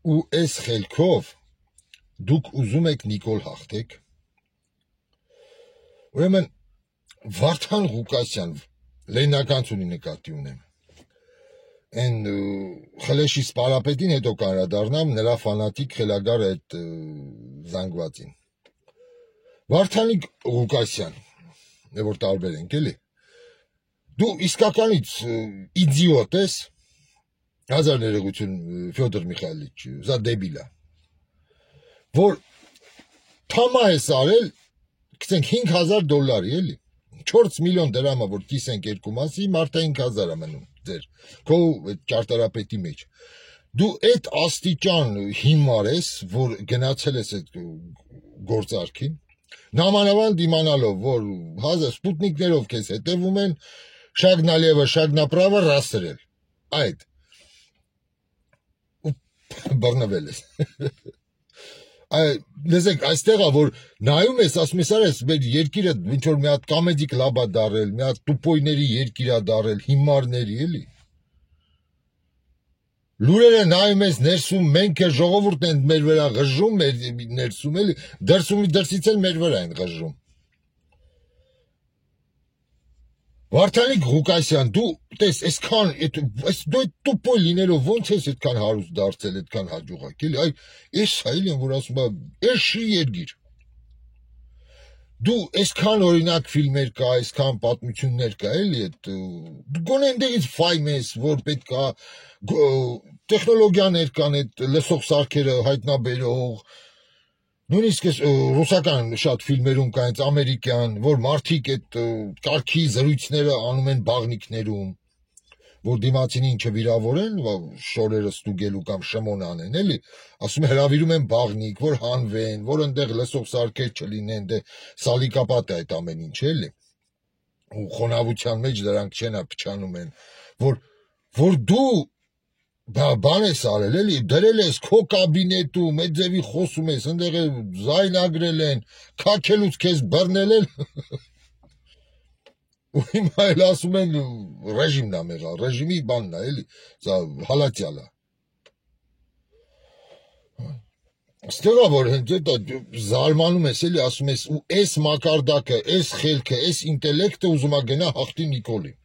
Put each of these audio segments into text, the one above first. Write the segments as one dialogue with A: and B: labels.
A: ու այս խելքով դուք ուզում եք Նիկոլ հաղթեք։ Ուրեմն Վարդան Ղուկասյան լեննականությունի նկատի ունեմ։ Այն խլեշի սպարապետին հետո կանրադառնամ նրա ֆանատիկ խելագար այդ զանգվածին։ Վարդանիկ Ղուկասյան, որ տարբեր ենք էլի։ Դու իսկականից իդիոտ ես, հազար ներողություն Ֆյոդոր Միխայելիչ, սա դեբիլ է, որ թամա ես արել, գցենք $5,000 էլի, 4 միլիոն դրամը, որ կիսենք երկու մասի, մարդը 5,000 է մնում ձեր, քո ճարտարապետի մեջ։ Դու այդ աստիճան հիմար ես, որ գնացել ես այդ գործարքին, նամանավանդ իմանալով, որ հազար սպուտնիկներով քեզ հետևում են, շագնալևը, շագնապրավը ռաստրել, այդ, բռնվել ես։ Լսեք, այստեղա, որ նայում ես, ասում ես, արես, մեր երկիրը ինչ-որ մի հատ կամեդիկ լաբա դարել, մի հատ տուպոյների երկիրա դարել, հիմարների, էլի։ Լուրերը նայում ես ներսում, մենք է ժողովուրդն են մեր վրա ղժում, ներսում, էլի, դրսից էլ մեր վրա են ղժում։ Վարդանիկ Ղուկասյան, դու տես, այսքան, դու այդ տուպոյ լինելով ոնց ես այդքան հարուստ դարձել, այդքան հաջողակ, էլի, այս հայել են, որ ասում է, էշի երգիր։ Դու այսքան օրինակ ֆիլմեր կա, այսքան պատմություններ կա, էլի, գոնե ընդեղից ֆայմ ես, որ պետք է տեխնոլոգիաներ կան, այդ լսող սարքերը հայտնաբերող, նույնիսկ ռուսական շատ ֆիլմերում կա, հենց ամերիկյան, որ մարդիկ այդ կարգի զրույցները անում են բաղնիքներում, որ դիմացինին չվիրավորեն, շորերը ստուգելու կամ շմոն անեն, էլի, ասում հրավիրում են բաղնիկ, որ հանվեն, որ ընդեղ լսող սարքեր չլինեն, դե սալիկապատ է այդ ամեն ինչ, էլի, ու խոնավության մեջ դրանք չեն փչանում են, որ դու բան ես արել, էլի, դրել ես քո կաբինետում, այդ ձևի խոսում ես, ընդեղ զայնագրել են, քաքելուց քեզ բռնել են, ու հիմա էլ ասում են ռեժիմն է մեղալ, ռեժիմի բանն է, էլի, սա հալատյալ է։ Ստեղա, որ հենց զարմանում ես, էլի, ասում ես, ու այս մակարդակը, այս խելքը, այս ինտելեկտը ուզում է գնա հաղթի Նիկոլին։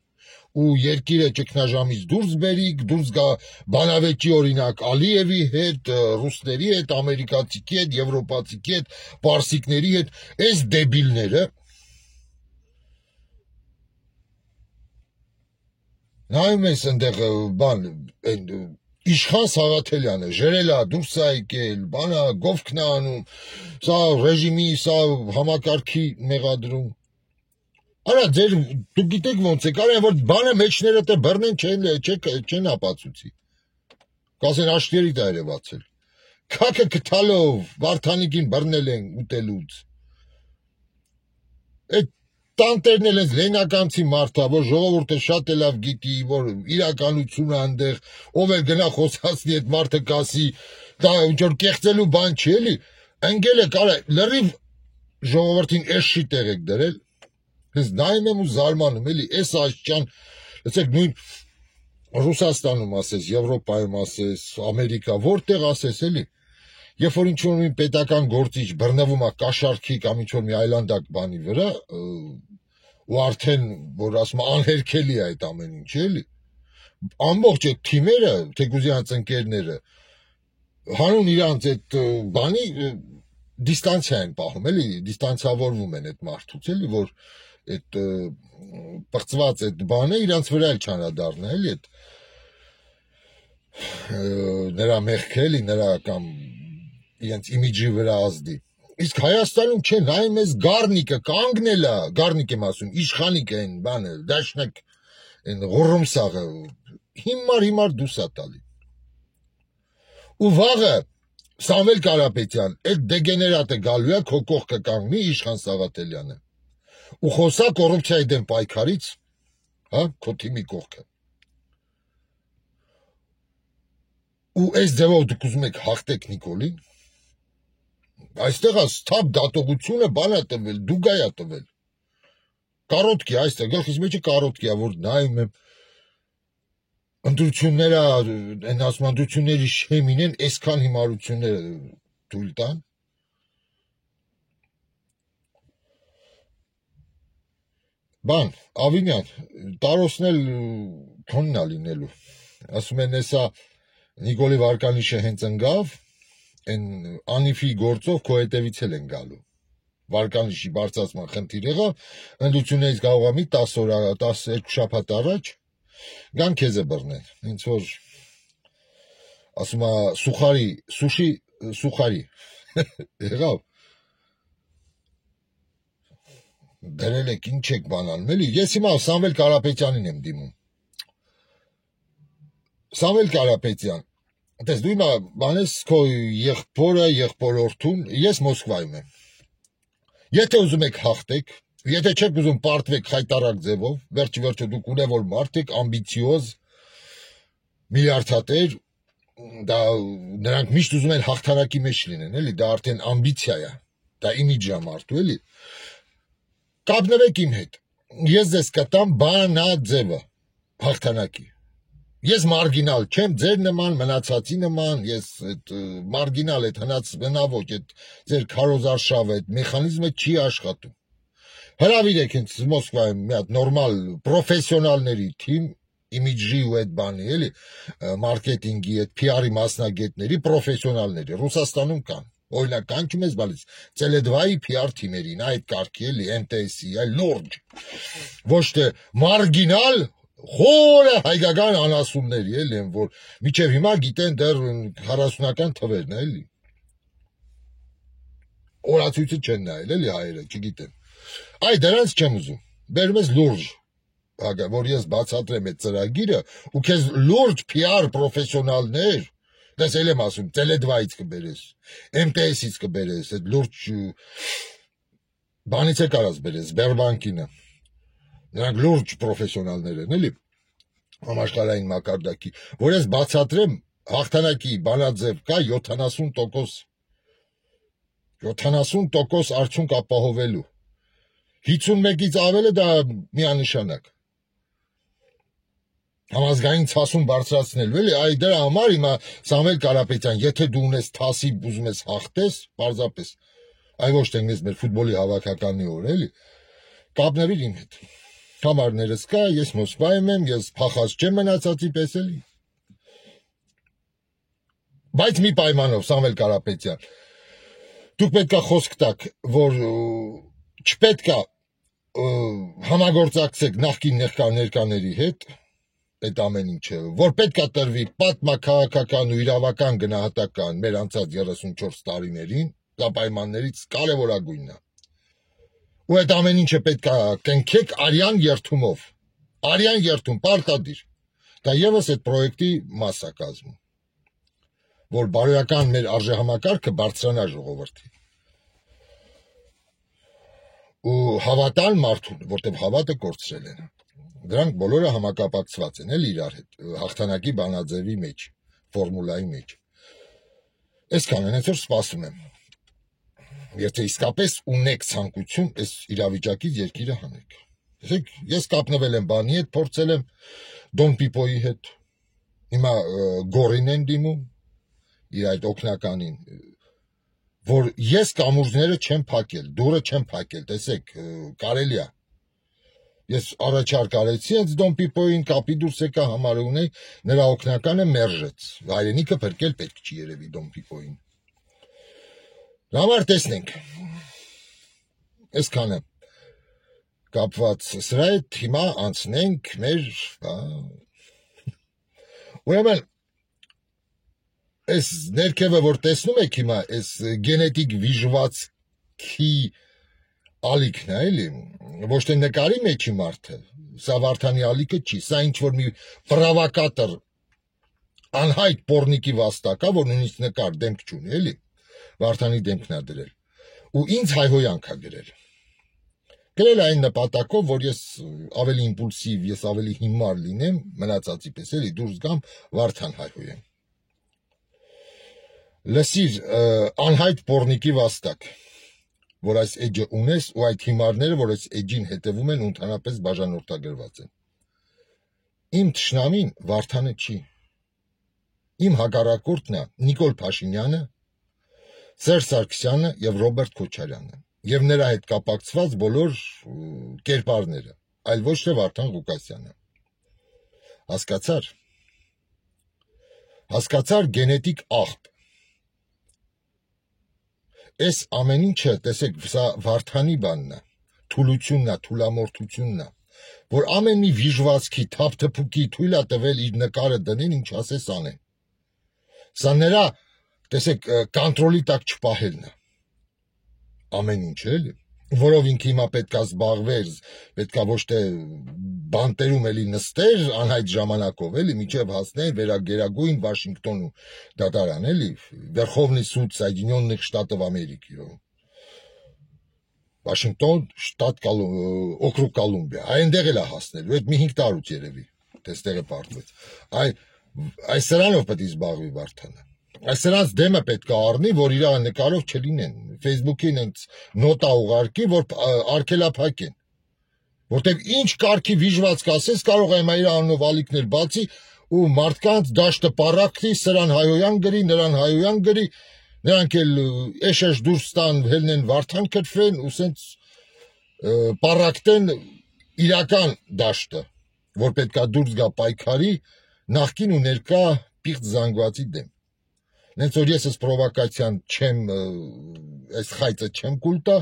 A: Ու երկիրը ճգնաժամից դուրս բերիկ, դուրս գա բանավեճի օրինակ Ալիևի հետ, ռուսների հետ, ամերիկացիքի հետ, եվրոպացիքի հետ, պարսիկների հետ, այս դեբիլները նայում ես ընդեղ բան, Իշխան Սաղաթելյանը ժրել է, դուրս է եկել, բանա, գովքն է անում, սա ռեժիմի, սա համակարգի մեղադրում։ Արա, դուք գիտեք ոնց է, կարեն, որ բանը մեջները թե բռնեն չեն ապացուցի, կասեն աշկերիտ է երևացել, կակը կթալով, Վարդանիկին բռնել են ուտելուց, այդ տանտերն էլ ես լեննականցի մարդա, որ ժողովուրդը շատ է լավ գիտի, որ իրականությունը անդեղ, ով էլ գնա խոսացնի այդ մարդը կասի, դա ինչ-որ կեղծելու բան չի, էլի, ընգել է կարա, լրիվ ժողովրդին էշի տեղ եք դրել, Ես նայում եմ ու զարմանում, էլի, այս աշճան, լսեք, նույն Ռուսաստանում ասես, Եվրոպայում ասես, Ամերիկա, որտեղ ասես, էլի, երբ որ ինչ-որ մի պետական գործիչ բռնվում է կաշառքի կամ ինչ-որ մի այլանդակ բանի վրա, ու արդեն, որ ասում է, անհերքելի է այդ ամեն ինչ, էլի, ամբողջ այդ թիմերը, թեկուզ իրանց ընկերները, հանուն իրանց այդ բանի դիստանցիա են պահում, էլի, դիստանցավորվում են այդ մարդուց, էլի, որ այդ պղծված այդ բանը իրանց վրա էլ չանադառնա, էլի, այդ նրա մեղքը, էլի, նրա կամ իրենց իմիջի վրա ազդի։ Իսկ Հայաստանում չէ, նայում ես Գառնիկը կանգնել է, Գառնիկ եմ ասում, իշխանիկ են, բանը, դաշնակ, են ղուռումսաղը, հիմար դուս է տալի։ Ու վաղը Սամվել Կարապետյան, այդ դեգեներատը գալու է, քո կողքը կանգնի Իշխան Սաղաթելյանը։ Ու խոսա կոռուպցիայի դեմ պայքարից, հա, քո թիմի կողքը։ Ու այս ձևով դուք ուզում եք հաղթեք Նիկոլին, այստեղ է սթափ դատողությունը բան է տվել, դուգայ է տվել։ Կարոտքի, այստեղ, գլխիս մեջը կարոտքի է, որ նայում եմ, ընտրությունները, այն ասում ընտրությունների շեմին են այսքան հիմարությունները թույլ տան։ Բան, Ավինյան, տարոսն էլ քոնն է լինելու։ Ասում են, հեսա Նիկոլի Վարկանիշը հենց ընկավ, այն անիֆի գործով քո հետևից էլ են գալու։ Վարկանիշի բարձրացման խնդիր եղավ, ընտրություններից կարող է մի 10 օր, 12 շաբաթ առաջ գան քեզ բռնեն։ Ինձ որ ասում է սուխարի, սուշի, սուխարի։ Եղավ։ Դրել եք ինչ եք բանանում, էլի։ Ես հիմա Սամվել Կարապետյանին եմ դիմում։ Սամվել Կարապետյան, տես դու հիմա բանես քո եղբորը, եղբորորդուն, ես Մոսկվայում եմ։ Եթե ուզում եք հաղթեք, եթե չեք ուզում պարտվեք խայտարակ ձևով, վերջի դուք ունևոր մարդ եք, ամբիցիոզ, միլիարդատեր, դա նրանք միշտ ուզում են հաղթանակի մեջ լինեն, էլի, դա արդեն ամբիցիա է, դա իմիջ է մարդու, էլի։ Կապնվեք իմ հետ, ես ձեզ կտամ բանաձևը, հաղթանակի, ես մարգինալ չեմ, ձեր նման, մնացածի նման, ես մարգինալ էդ հնաոճ, էդ ձեր քարոզարշավ, էդ մեխանիզմը չի աշխատում, հրավիրեք հենց Մոսկվայում մի հատ նորմալ պրոֆեսիոնալների թիմ, իմիջի ու էդ բանի, էլի, մարքետինգի, էդ PR-ի մասնագետների, պրոֆեսիոնալների, Ռուսաստանում կան, օրինակ կանչում ես բալից, Ցելեդվայի PR թիմերին, այդ կարգի էլի, MTS-ի, այլ լուրջ, ոչ թե մարգինալ, խորը հայկական անասունների էլի են, որ միջև հիմա գիտեն դեռ 40-ական թվերն էլի, օրացույցը չեն նայել էլի հայերը, չգիտեն, այ դրանց չեմ ուզում, բերում ես լուրջ, որ ես բացատրեմ այդ ծրագիրը, ու քեզ լուրջ PR պրոֆեսիոնալներ, դες էլ եմ ասում, Ցելեդվայից կբերես, MTS-ից կբերես, այդ լուրջ բանից է կարած բերես, Սբերբանկինը, նրանք լուրջ պրոֆեսիոնալներ են, էլի, համաշխարհային մակարդակի, որ ես բացատրեմ, հաղթանակի բանաձև կա 70%, 70% արդյունք ապահովելու, 51-ից ավելը դա միանշանակ, համազգային ցասում բարձրացնելու, էլի, այ դրա համար հիմա Սամվել Կարապետյան, եթե դու ունես թասիբ ուզում ես հաղթես, պարզապես, այ ոչ թե ինձ մեր ֆուտբոլի հավաքականի օր, էլի, կապնվիր իմ հետ, համարներս կա, ես Մոսկվայում եմ, ես փախած չեմ մնացածի պես, էլի, բայց մի պայմանով, Սամվել Կարապետյան, դուք պետք է խոսք տաք, որ չպետք է համագործակցեք նախկին ներկաների հետ, այդ ամեն ինչը, որ պետք է տրվի պատմաքաղաքական ու իրավական գնահատական մեր անցած 34 տարիներին, դա պայմաններից կարևորագույնն է։ Ու այդ ամեն ինչը պետք է կնքեք արյան երթումով, արյան երթում, պարտադիր, դա ևս այդ պրոյեկտի մաս է կազմում, որ բարոյական մեր արժեհամակարգը բարձրանա ժողովրդի։ Ու հավատալ մարդուն, որտեղ հավատը կորցրել են։ Դրանք բոլորը համակապակցված են էլ իրար հետ, հաղթանակի բանաձևի մեջ, ֆորմուլայի մեջ։ Այսքան են, այսօր սպասում եմ։ Եթե իսկապես ունեք ցանկություն, այս իրավիճակից երկիրը հանեք։ Տեսեք, ես կապնվել եմ բանի հետ, փորձել եմ Դոն Պիպոյի հետ, հիմա Գորին են դիմում, իր այդ օգնականին, որ ես կամուրջները չեմ փակել, դուրը չեմ փակել, տեսեք, կարելի է։ Ես առաջարկ արեցի հենց Դոն Պիպոյին, կապի դուրս եկա համարը ունեի, նրա օգնականը մերժեց, հայրենիքը փրկել պետք չի երևի Դոն Պիպոյին։ Համար տեսնենք, այսքանը կապված սրա հետ հիմա անցնենք մեր, ուրեմն, այս ներքևը, որ տեսնում եք հիմա, այս գենետիկ վիժվածքի ալիքն է, էլի, ոչ թե նկարի մեջի մարդը, սա Վարդանի ալիքը չի, սա ինչ-որ մի պրովոկատոր անհայտ պոռնիկի վաստակ է, որ նույնիսկ նկար դեմք չունի, էլի, Վարդանի դեմքն է դրել, ու ինձ հայհոյանք է գրել։ Գրել այն նպատակով, որ ես ավելի իմպուլսիվ, ես ավելի հիմար լինեմ, մնացածի պես, էլի, դուրս գամ Վարդան հայհոյեմ։ Լսիր, անհայտ պոռնիկի վաստակ, որ այս էջը ունես ու այդ հիմարները, որ այս էջին հետևում են ու ընդհանրապես բաժանորդագրված են։ Իմ թշնամին Վարդանը չի։ Իմ հակառակորդն է Նիկոլ Փաշինյանը, Սերժ Սարգսյանը եւ Ռոբերտ Քոչարյանը եւ նրա հետ կապակցված բոլոր կերպարները, այլ ոչ թե Վարդան Ղուկասյանը։ Հասկացար գենետիկ աղբ։ Այս ամեն ինչը, տեսեք, սա Վարդանի բանն է, թուլությունն է, թուլամորթությունն է, որ ամեն մի վիժվածքի, թափթփուկի թույլ է տվել իր նկարը դնեն, ինչ ասես անեն։ Սա նրա, տեսեք, կոնտրոլի տակ չպահելն է։ Ամեն ինչ էլի, որով ինքը հիմա պետքա զբաղվեր, պետքա ոչ թե բանտերում էլի նստեր անհայտ ժամանակով, էլի միջև հասներ վերագերագույն Վաշինգտոն դատարան, էլի, Верховный суд Соединенных Штатов Америки, Վաշինգտոն, օկրուգ Կոլումբիա, այնտեղ էլ է հասնելու, այդ մի 5 տարուց երևի, այստեղ է պարտվեց։ Այս սրանով պետք է զբաղվի Վարդանը։ Այս սրանց դեմը պետք է առնի, որ իր նկարով չլինեն, Facebook-ին հենց նոտա ուղարկի, որ արգելափակեն։ Որտեղ ինչ կարգի վիժված կասես, կարող է իր անունով ալիքներ բացի ու մարդկանց դաշտը պարակտի, սրան հայոյան գրի, նրան հայոյան գրի, նրանք էլ էշեշ դուրս տան, հելնեն Վարդան կրթվեն ու սենց պարակտեն իրական դաշտը, որ պետքա դուրս գա պայքարի նախկին ու ներկա պիղծ զանգվածի դեմ։ Նենց որ ես այս պրովոկացիան չեմ, այս խայծը չեմ կուլտա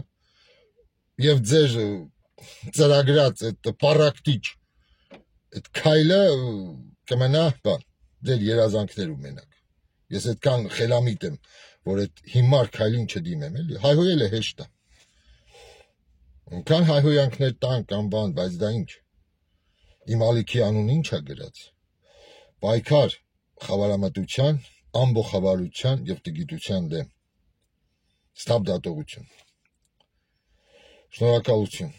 A: եւ ձեր ծրագրած այդ պարակտիչ այդ քայլը կմնա բան ձեր երազանքներում մենակ։ Ես այդքան խելամիտ եմ, որ այդ հիմար քայլին չդիմեմ, էլի հայհոյելը հեշտ է։ Անկան հայհոյանքներ տան կամ բան, բայց դա ինչ։ Իմ ալիքի անունը ինչ է գրած։ Պայքար խավարամտության, ամբոխավարության եւ տգիտության դեմ։ Ստապ դատողություն։ Շնորհակալություն։